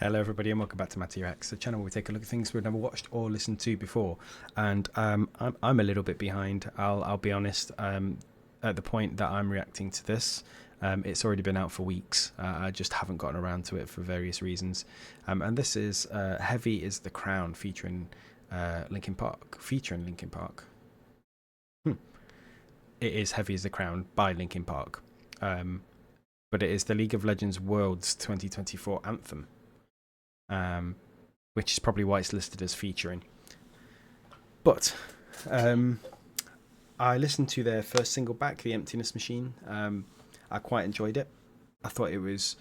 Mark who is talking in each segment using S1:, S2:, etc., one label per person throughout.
S1: Hello everybody and welcome back to Matty X, the channel where we take a look at things we've never watched or listened to before. And I'm a little bit behind, I'll be honest. At the point that I'm reacting to this, it's already been out for weeks. I just haven't gotten around to it for various reasons. And this is Heavy is the Crown featuring Linkin Park. It is Heavy is the Crown by Linkin Park. But it is the League of Legends Worlds 2024 anthem. Which is probably why it's listed as featuring. But I listened to their first single back, The Emptiness Machine. I quite enjoyed it. I thought it was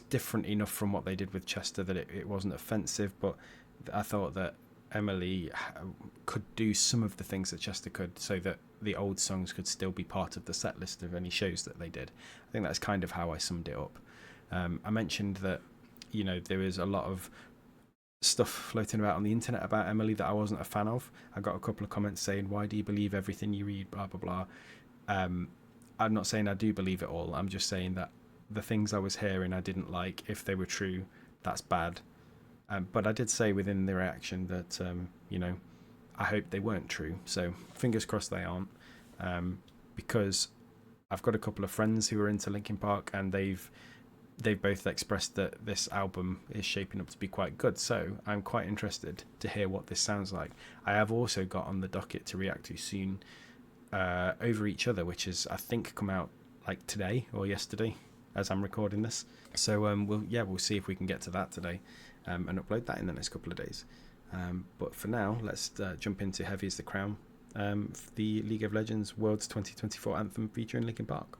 S1: different enough from what they did with Chester that it wasn't offensive, but I thought that Emily could do some of the things that Chester could, so that the old songs could still be part of the set list of any shows that they did. I think that's kind of how I summed it up. I mentioned that, you know, there is a lot of stuff floating about on the internet about Emily that I wasn't a fan of. I got a couple of comments saying, why do you believe everything you read, blah, blah, blah. I'm not saying I do believe it all. I'm just saying that the things I was hearing I didn't like. If they were true, that's bad. But I did say within the reaction that, you know, I hope they weren't true. So fingers crossed they aren't. Because I've got a couple of friends who are into Linkin Park and they've both expressed that this album is shaping up to be quite good, so I'm quite interested to hear what this sounds like. I have also got on the docket to react to soon Over Each Other, which is, I think, come out like today or yesterday as I'm recording this. So we'll see if we can get to that today and upload that in the next couple of days. But for now, let's jump into Heavy is the Crown, the League of Legends Worlds 2024 anthem featuring Linkin Park.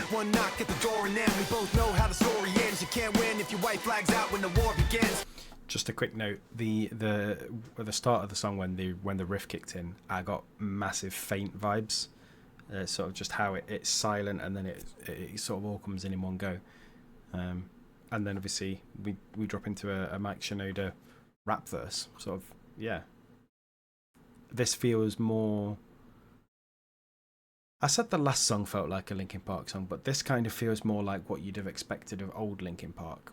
S2: One knock at the door and then we both know how the story ends. You can't win if your white flag's out when the war begins.
S1: Just a quick note: the at the start of the song, when the riff kicked in, I got massive faint vibes. Sort of just how it's silent and then it sort of all comes in one go. And then obviously we drop into a Mike Shinoda rap verse. Sort of, yeah. This feels more. I said the last song felt like a Linkin Park song, but this kind of feels more like what you'd have expected of old Linkin Park,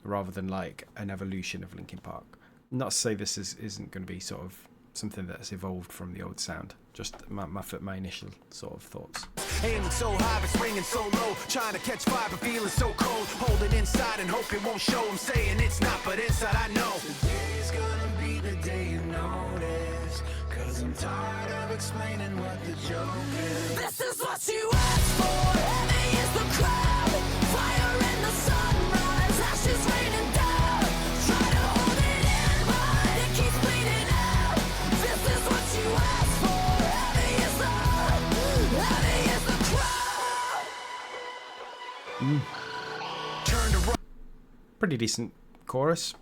S1: rather than like an evolution of Linkin Park. Not to say this isn't going to be sort of something that's evolved from the old sound. Just my initial sort of thoughts.
S2: Aiming so high, but swinging so low. Trying to catch fire, but feeling so cold. Hold it inside and hope it won't show. I'm saying it's not, but inside I know. Today's gonna be the day you notice. Cause I'm tired of explaining what the joke is. This is what you asked for. Heavy is the crowd. Fire in the sunrise. Ashes raining down. Try to hold it in, but it keeps bleeding out. This is what you asked for. Heavy is the crowd. Turn to right.
S1: Pretty decent chorus.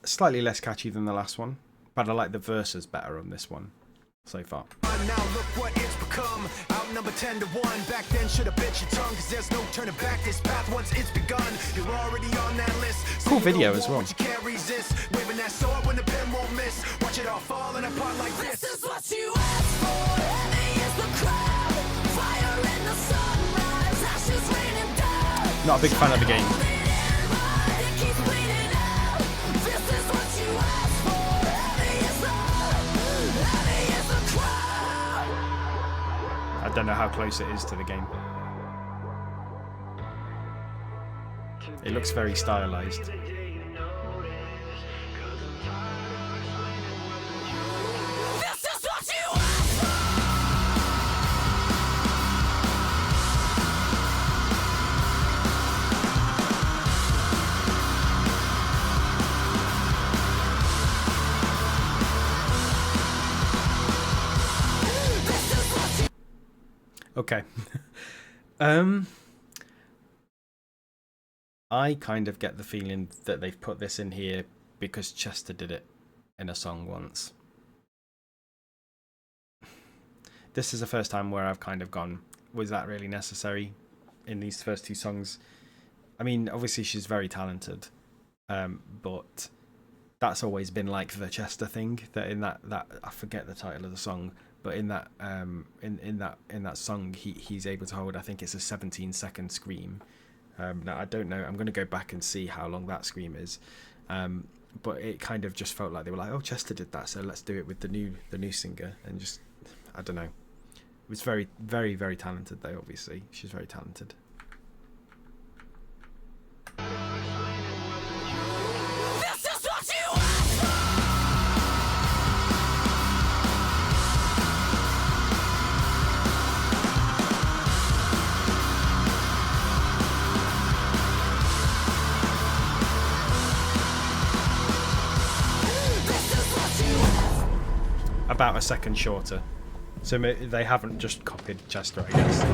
S1: Slightly less catchy than the last one, but I like the verses better on this one so far.
S2: Now look what it's become. Outnumber 10 to 1. Back then should have bit your tongue, cause there's no turning back. This path once it's begun. You're already on that list.
S1: Cool video as well.
S2: You can't resist. Waving that sword when the pen won't miss. Watch it all falling apart like this. This is what you asked for. Heavy is the crowd. Fire in the sunrise. Ashes raining down.
S1: Not a big fan of the game. I don't know how close it is to the game. It looks very stylized.
S2: This is what you want.
S1: Okay. um, I kind of get the feeling that they've put this in here because Chester did it in a song once. This is the first time where I've kind of gone, was that really necessary in these first two songs? I mean, obviously she's very talented, but that's always been like the Chester thing. That in that I forget the title of the song, but in that in that song, he's able to hold. I think it's a 17-second scream. Now I don't know. I'm going to go back and see how long that scream is. But it kind of just felt like they were like, oh, Chester did that, so let's do it with the new singer, and just I don't know. It was very, very, very talented though. Obviously, she's very talented.
S2: This is what you asked for. This is what you asked for.
S1: About a second shorter, so they haven't just copied Chester, I guess.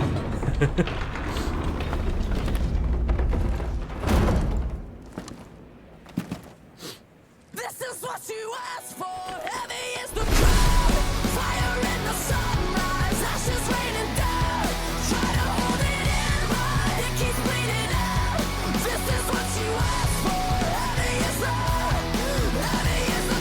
S2: This is what you asked for. Heavy is the crowd. Fire in the sunrise. Ashes raining down. Try to hold it in, but it keeps bleeding out. This is what you asked for. Heavy is the crowd. Heavy is the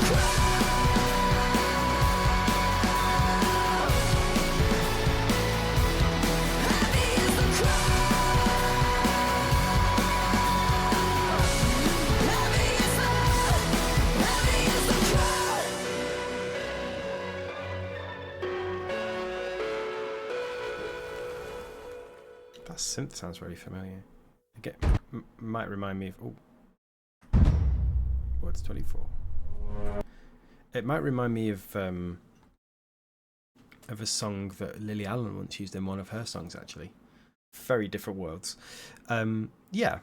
S1: That synth sounds very familiar. Again, might remind me of. Oh, Words 24. It might remind me of a song that Lily Allen once used in one of her songs. Actually, very different worlds. Yeah,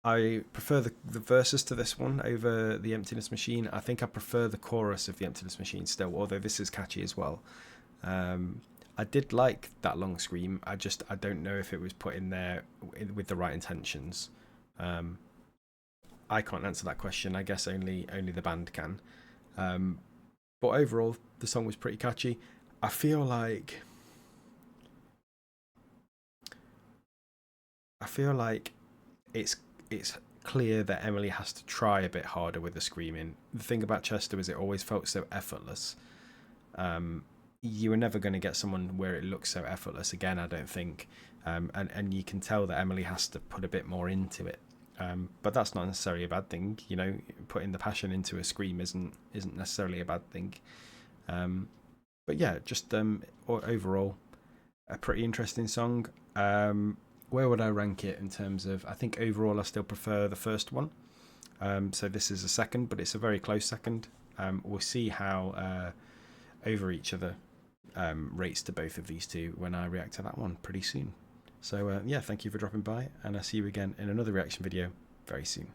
S1: I prefer the verses to this one over the Emptiness Machine. I think I prefer the chorus of the Emptiness Machine still, although this is catchy as well. I did like that long scream. I don't know if it was put in there with the right intentions. I can't answer that question. I guess only the band can. But overall, the song was pretty catchy. I feel like it's clear that Emily has to try a bit harder with the screaming. The thing about Chester is it always felt so effortless. You were never going to get someone where it looks so effortless again, I don't think. And you can tell that Emily has to put a bit more into it. But that's not necessarily a bad thing, you know. Putting the passion into a scream isn't necessarily a bad thing. But yeah, just overall, a pretty interesting song. Where would I rank it in terms of? I think overall I still prefer the first one. So this is a second, but it's a very close second. We'll see how over each other rates to both of these two when I react to that one pretty soon. So yeah, thank you for dropping by, and I'll see you again in another reaction video very soon.